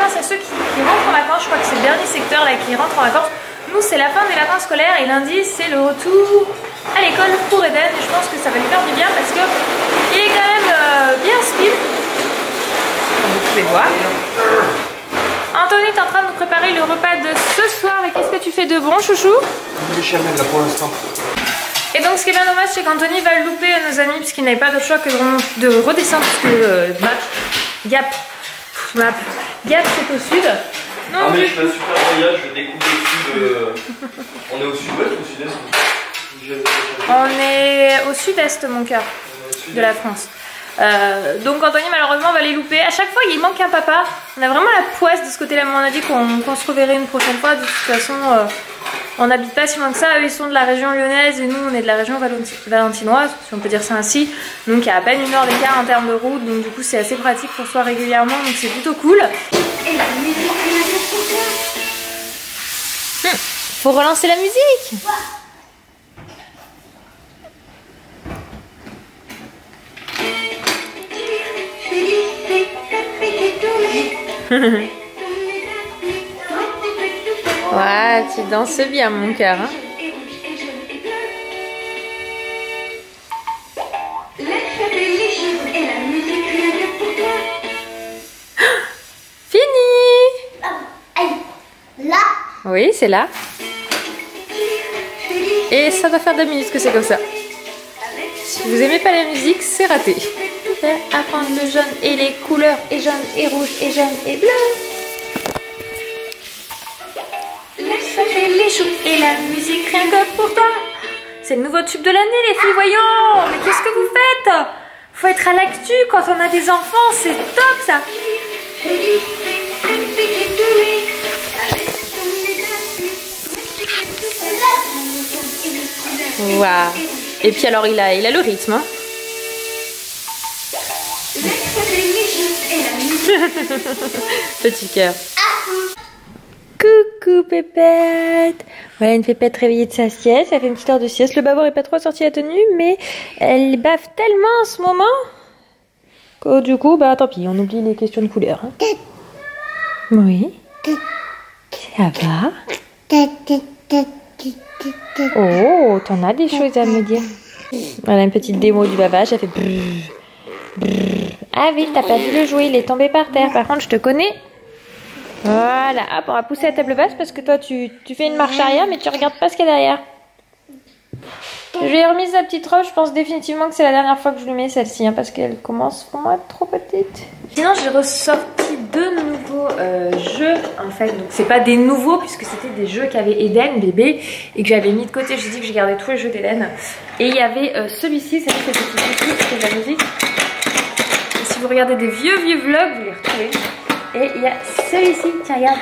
vacances à ceux qui rentrent en vacances. Je crois que c'est le dernier secteur là qui rentre en vacances. Nous, c'est la fin des vacances scolaires et lundi, c'est le retour à l'école pour Eden. Et je pense que ça va lui faire du bien parce que il est quand même bien speed, comme vous pouvez voir. Anthony est en train de nous préparer le repas de ce soir. Et qu'est-ce que tu fais de bon, chouchou? Du béchamel là pour l'instant. Et donc, ce qui est bien dommage, c'est qu'Anthony va le louper à nos amis puisqu'il n'avait pas d'autre choix que de redescendre parce que Gap, c'est au sud. Non, ah mais je fais un super voyage, je découvre le sud. On est au sud-ouest ou au sud-est? On est au sud-est, mon cœur, de la France. Donc Anthony malheureusement va les louper. À chaque fois il manque un papa. On a vraiment la poisse de ce côté-là. Mais on a dit qu'on se reverrait une prochaine fois. De toute façon on n'habite pas si loin que ça. Eux ils sont de la région lyonnaise et nous on est de la région valentinoise, si on peut dire ça ainsi. Donc il y a à peine 1 heure d'écart en termes de route. Donc du coup c'est assez pratique pour soi régulièrement. Donc c'est plutôt cool. Faut relancer la musique. Ouais, tu danses bien mon cœur hein. Fini. Là. Oui, c'est là. Et ça doit faire 2 minutes que c'est comme ça. Si vous aimez pas la musique, c'est raté. Faire apprendre le jaune et les couleurs, et jaune et rouge et jaune et bleu. Les choux et la musique rien que pour toi. C'est le nouveau tube de l'année les filles, voyons. Mais qu'est-ce que vous faites? Faut être à l'actu quand on a des enfants, c'est top ça. Waouh. Et puis alors il a le rythme hein. Petit cœur. Coucou Pépette. Voilà une Pépette réveillée de sa sieste. Elle fait une petite heure de sieste. Le bâbord est pas trop sorti à tenue, mais elle baffe tellement en ce moment que du coup bah tant pis, on oublie les questions de couleur hein. Oui. Ça va? Oh, t'en as des choses à me dire. Voilà une petite démo du bavage. Elle fait brrr, brrr. Ah oui, t'as perdu le jouet, il est tombé par terre. Par contre, je te connais. Voilà, hop, on va pousser la table basse parce que toi, tu fais une marche arrière, mais tu regardes pas ce qu'il y a derrière. Je lui ai remis sa petite robe, je pense définitivement que c'est la dernière fois que je lui mets celle-ci, hein, parce qu'elle commence pour moi à être trop petite. Sinon, j'ai ressorti 2 nouveaux jeux, en fait. Donc, c'est pas des nouveaux, puisque c'était des jeux qu'avait Eden, bébé, et que j'avais mis de côté. J'ai dit que j'ai gardé tous les jeux d'Eden. Et il y avait celui-ci, c'est ce petit truc, c'est de la musique. Et si vous regardez des vieux vlogs, vous les retrouvez. Et il y a celui-ci, tiens, regarde.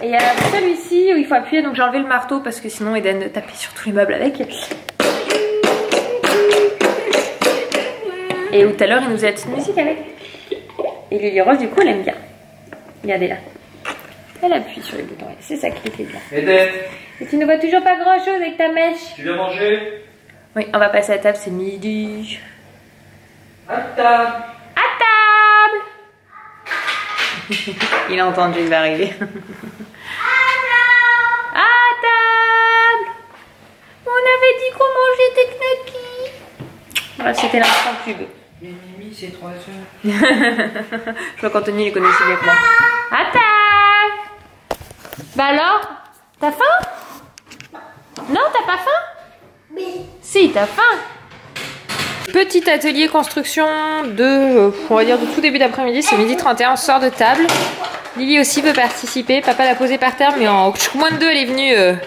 Et il y a celui-ci où il faut appuyer, donc j'ai enlevé le marteau parce que sinon Eden tapait sur tous les meubles avec. Et où tout à l'heure il nous a dit une musique avec. Et Lily Rose du coup elle aime bien. Regardez là. Elle appuie sur les boutons, c'est ça qui lui fait bien. Eden. Et tu ne vois toujours pas grand chose avec ta mèche. Tu viens manger? Oui, on va passer à table, c'est midi. À table. À table. Il a entendu, il va arriver. À table. On avait dit qu'on mangeait des knackis. Voilà, c'était l'instant pub. Mimi, c'est 3 heures. Je vois qu'Anthony les connaît aussi bien que moi. À table. Bah alors, t'as faim? Non, t'as pas faim? Oui. Si, t'as faim. Petit atelier construction de, on va dire de tout début d'après-midi, c'est midi 31, on sort de table. Lily aussi peut participer, papa l'a posée par terre, mais en moins de 2 elle est venue. Alors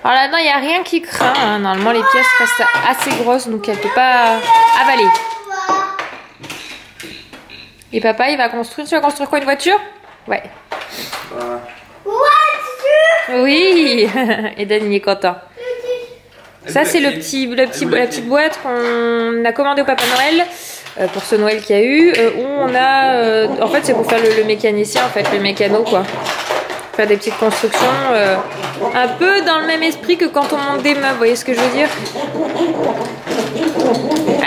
là-dedans, il n'y a rien qui craint, hein. Normalement les pièces restent assez grosses, donc elle peut pas avaler. Et papa, il va construire, tu vas construire quoi, une voiture? Ouais. Voiture. Oui. Eden, il est content. Ça, c'est la petite boîte qu'on a commandée au Papa Noël pour ce Noël qu'il y a eu. Où on a. En fait, c'est pour faire le mécanicien, en fait, le mécano, quoi. Faire des petites constructions un peu dans le même esprit que quand on monte des meubles, vous voyez ce que je veux dire?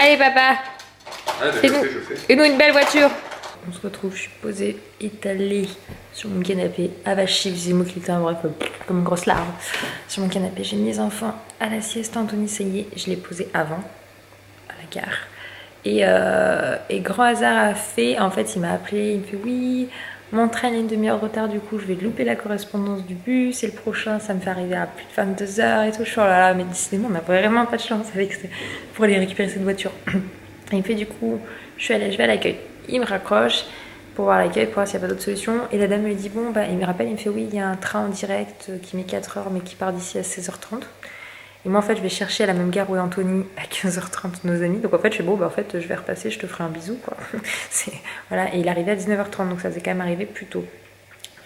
Allez papa, fais-nous une belle voiture. On se retrouve, je suis posée, étalée sur mon canapé, avachie, visez-moi qu'il était un vrai comme une grosse larve. Sur mon canapé, j'ai mis les enfants à la sieste. Anthony, ça y est, je l'ai posé avant, à la gare. Et grand hasard a fait, en fait il m'a appelé, il me fait oui, mon train a une demi-heure de retard, du coup je vais louper la correspondance du bus, et le prochain ça me fait arriver à plus de 22 h et tout. Je suis oh là là, mais décidément on n'a vraiment pas de chance avec pour aller récupérer cette voiture. Et il me fait du coup, je vais à l'accueil. Il me raccroche pour voir l'accueil, pour voir s'il n'y a pas d'autre solution. Et la dame me dit bon, bah, il me rappelle, il me fait oui, il y a un train en direct qui met 4 h mais qui part d'ici à 16 h 30. Et moi en fait je vais chercher à la même gare où est Anthony à 15 h 30 nos amis. Donc en fait je fais bon, bah en fait je vais repasser, je te ferai un bisou quoi. Voilà, et il arrivait à 19 h 30 donc ça faisait quand même arriver plus tôt.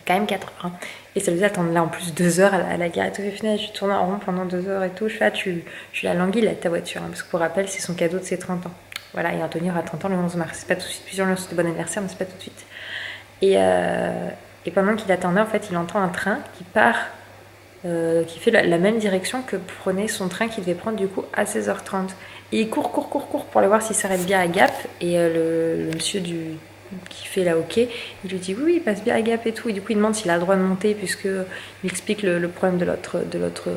Quand même 4 h. Hein. Et ça faisait attendre là en plus 2 h à la gare et tout. Et finalement je tourne en rond pendant 2 h et tout. Je fais ah, tu l'as languie là ta voiture. Hein, parce que pour rappel c'est son cadeau de ses 30 ans. Voilà, et Anthony aura 30 ans le 11 mars. C'est pas tout de suite. Plusieurs lui ont souhaité bon anniversaire, mais c'est pas tout de suite. Et pendant qu'il attendait, en fait, il entend un train qui part, qui fait la même direction que prenait son train qu'il devait prendre du coup à 16 h 30. Et il court pour aller voir s'il s'arrête bien à Gap. Et le monsieur qui fait la hockey, il lui dit oui, il passe bien à Gap et tout. Et du coup, il demande s'il a le droit de monter, puisqu'il explique le problème de l'autre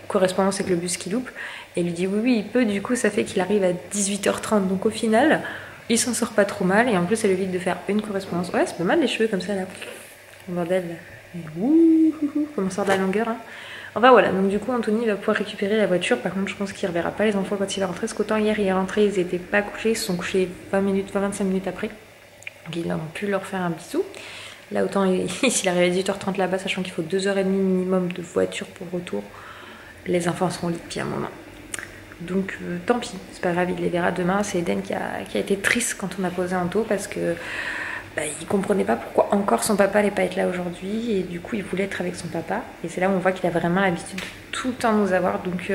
correspondance avec le bus qui loupe. Et il lui dit oui, il peut. Du coup, ça fait qu'il arrive à 18 h 30. Donc au final, il s'en sort pas trop mal. Et en plus, ça lui évite de faire une correspondance. Ouais, c'est pas mal les cheveux comme ça là. Le bordel là. Ouh, comment ça sort de la longueur. Hein. Enfin voilà, donc du coup, Anthony va pouvoir récupérer la voiture. Par contre, je pense qu'il ne reverra pas les enfants quand il va rentrer. Parce qu'autant hier, il est rentré, ils n'étaient pas couchés. Ils se sont couchés 25 minutes après. Donc il a pu leur faire un bisou. Là, autant s'il arrive à 18 h 30 là-bas, sachant qu'il faut 2 h 30 minimum de voiture pour retour, les enfants seront au lit depuis un moment. Donc tant pis, c'est pas grave, il les verra demain. C'est Eden qui a été triste quand on a posé Anto parce que il comprenait pas pourquoi encore son papa allait pas être là aujourd'hui et du coup il voulait être avec son papa. Et c'est là où on voit qu'il a vraiment l'habitude de tout le temps nous avoir. Donc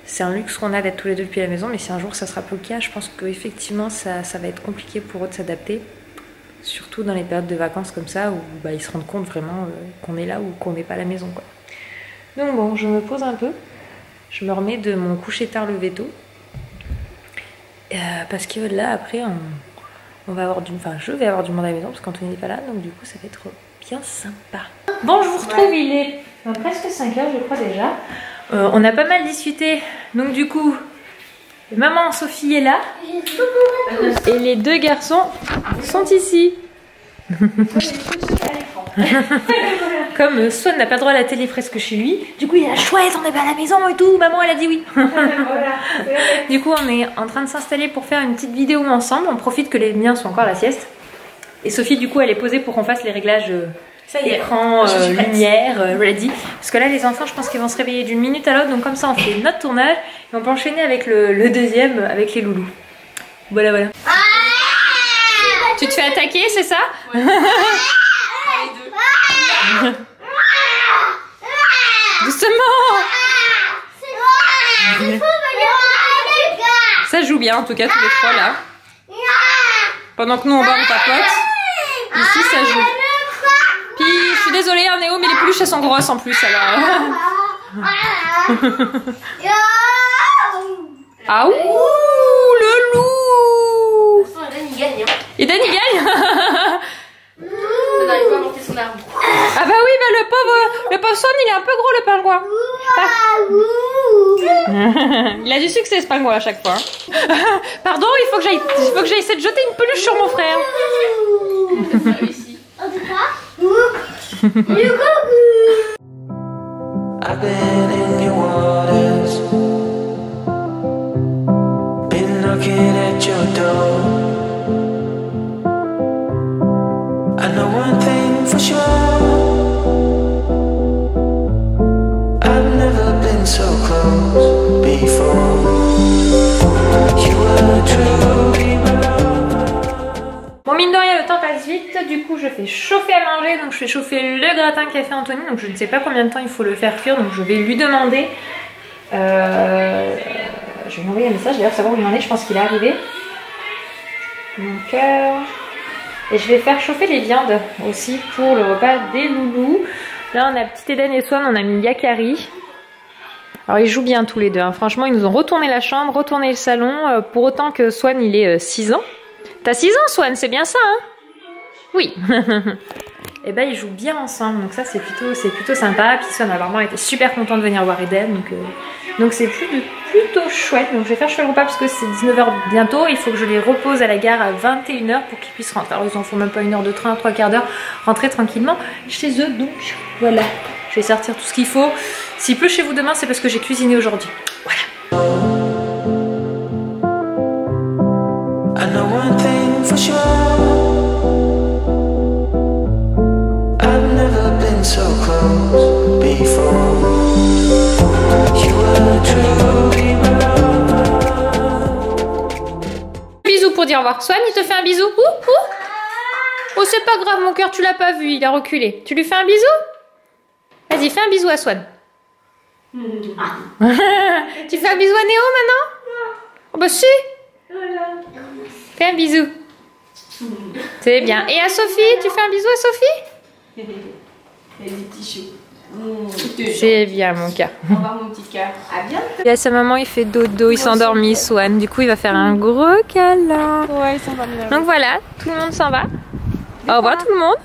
c'est un luxe qu'on a d'être tous les deux depuis la maison, mais si un jour ça sera pas le cas, je pense qu'effectivement ça va être compliqué pour eux de s'adapter. Surtout dans les périodes de vacances comme ça où ils se rendent compte vraiment qu'on est là ou qu'on n'est pas à la maison quoi. Donc bon, je me pose un peu. Je me remets de mon coucher tard lever tôt. Parce que là, après, on va avoir je vais avoir du monde à la maison parce qu'Anthony n'est pas là. Donc du coup, ça va être bien sympa. Bon, je vous retrouve, il est presque 5 h, je crois déjà. On a pas mal discuté. Donc du coup, maman Sophie est là. Et les deux garçons sont ici. Comme Swan n'a pas droit à la télé presque chez lui, du coup il a chouette, on est pas à la maison et tout, maman elle a dit oui. Du coup on est en train de s'installer pour faire une petite vidéo ensemble, on profite que les miens sont encore à la sieste. Et Sophie du coup elle est posée pour qu'on fasse les réglages écran, lumière, ready. Parce que là les enfants je pense qu'ils vont se réveiller d'une minute à l'autre, donc comme ça on fait notre tournage et on peut enchaîner avec le deuxième avec les loulous. Voilà. Tu te fais attaquer, c'est ça? Ouais. Doucement. Ça joue bien en tout cas tous les trois là. Pendant que nous on va on papote. Ici ça joue. Puis je suis désolée hein, Néo mais les peluches elles sont grosses en plus alors. Ah ouh le loup. Eden il gagne. Il faut monter son arbre. Ah bah oui, le pauvre Son, il est un peu gros le pingouin. Il a du succès ce pingouin à chaque fois. Pardon, il faut que j'aille essayer de jeter une peluche sur mon frère. I've been in your waters, been knocking at your door. I know one thing for sure, I've never been so close before. You were truly my love. Bon mine de rien le temps passe vite, du coup je fais chauffer à manger, donc je fais chauffer le gratin qu'a fait Anthony, donc je ne sais pas combien de temps il faut le faire cuire, donc je vais lui demander. Je vais lui envoyer un message d'ailleurs, savoir où il en est, je pense qu'il est arrivé. Donc Et je vais faire chauffer les viandes aussi pour le repas des loulous. Là on a petit Eden et Swan, on a mis Yakari. Alors ils jouent bien tous les deux, hein. Franchement ils nous ont retourné la chambre, retourné le salon, pour autant que Swan il est 6 ans. T'as 6 ans Swan, c'est bien ça hein? Oui. Et ben ils jouent bien ensemble, donc ça c'est plutôt sympa. Puis Swan alors moi était super content de venir voir Eden, donc c'est plutôt chouette. Donc je vais faire chauffer le repas parce que c'est 19 h bientôt, il faut que je les repose à la gare à 21 h pour qu'ils puissent rentrer. Alors ils en font même pas 1 heure de train, 3 quarts d'heure, rentrer tranquillement chez eux, donc voilà. Je vais sortir tout ce qu'il faut. S'il pleut chez vous demain, c'est parce que j'ai cuisiné aujourd'hui. Voilà. I know one thing for sure. I've never been so close before. You were truly my love. Bisous pour dire au revoir. Swan, il te fait un bisou. Oh, c'est pas grave, mon cœur, tu l'as pas vu, il a reculé. Tu lui fais un bisou? Vas-y, fais un bisou à Swan. Tu fais un bisou à Néo maintenant? Oh bah si. Fais un bisou. C'est bien. Et à Sophie, tu fais un bisou à Sophie? Et des petits choux. C'est bien mon cœur. Au revoir mon petit cœur. À bientôt. Et à sa maman, il fait dodo, il s'est endormi, Swan. Du coup, il va faire un gros câlin. Ouais, ils sont pas bien. Donc voilà, tout le monde s'en va. Au revoir tout le monde.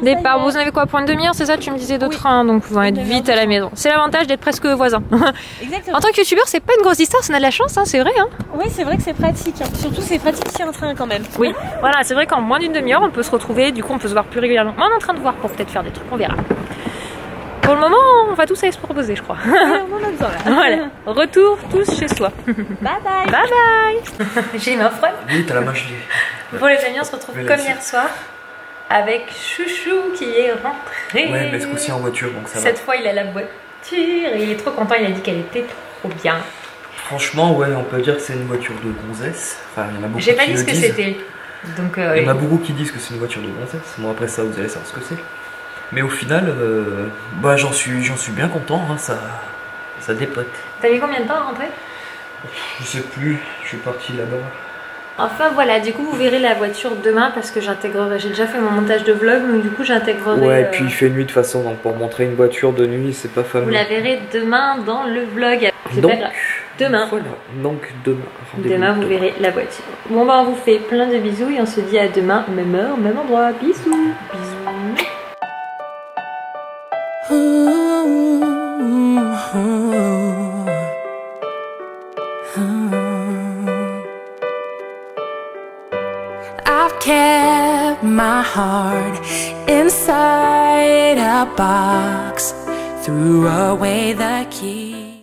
Départ. Vous en avez quoi pour une demi-heure, c'est ça? Tu me disais de train, donc vous allez être vite à la maison. C'est l'avantage d'être presque voisins. Exactement. En tant que youtubeur, c'est pas une grosse distance, on a de la chance, hein, c'est vrai. Hein. Oui, c'est vrai que c'est pratique. Surtout, c'est pratique s'il y a un train quand même. Oui, voilà, c'est vrai qu'en moins d'une demi-heure, on peut se retrouver, du coup, on peut se voir plus régulièrement. Moi, on est en train de voir pour peut-être faire des trucs, on verra. Pour le moment, on va tous aller se proposer, je crois. Voilà, retour tous chez soi. Bye bye. Bye bye. J'ai ma frère. Oui, t'as la main gelée. Bon les amis, on se retrouve Mais comme là, hier soir avec Chouchou qui est rentré. Ouais, mais ce coup-ci en voiture, donc ça Cette fois, il a la voiture et il est trop content. Il a dit qu'elle était trop bien. va. Franchement, ouais, on peut dire que c'est une voiture de gonzesse. Enfin, il y en a beaucoup J'ai qui pas dit le ce que disent. c'était. Donc, Il y en a beaucoup qui disent que c'est une voiture de gonzesse. Bon, après ça, vous allez savoir ce que c'est. Mais au final, bah, j'en suis bien content. Hein, ça dépote. T'as mis combien de temps à rentrer? Je sais plus, je suis parti là-bas. Enfin voilà, du coup vous verrez la voiture demain parce que j'intégrerai, j'ai déjà fait mon montage de vlog, donc du coup j'intégrerai... Ouais, et puis il fait nuit de toute façon, donc pour montrer une voiture de nuit, c'est pas fameux. Vous la verrez demain dans le vlog. C'est Donc, pas grave. Demain. Voilà, donc demain. rendez-vous Demain vous verrez la voiture. Bon bah on vous fait plein de bisous et on se dit à demain, même heure, même endroit. Bisous. Bisous. I've kept my heart inside a box, threw away the key.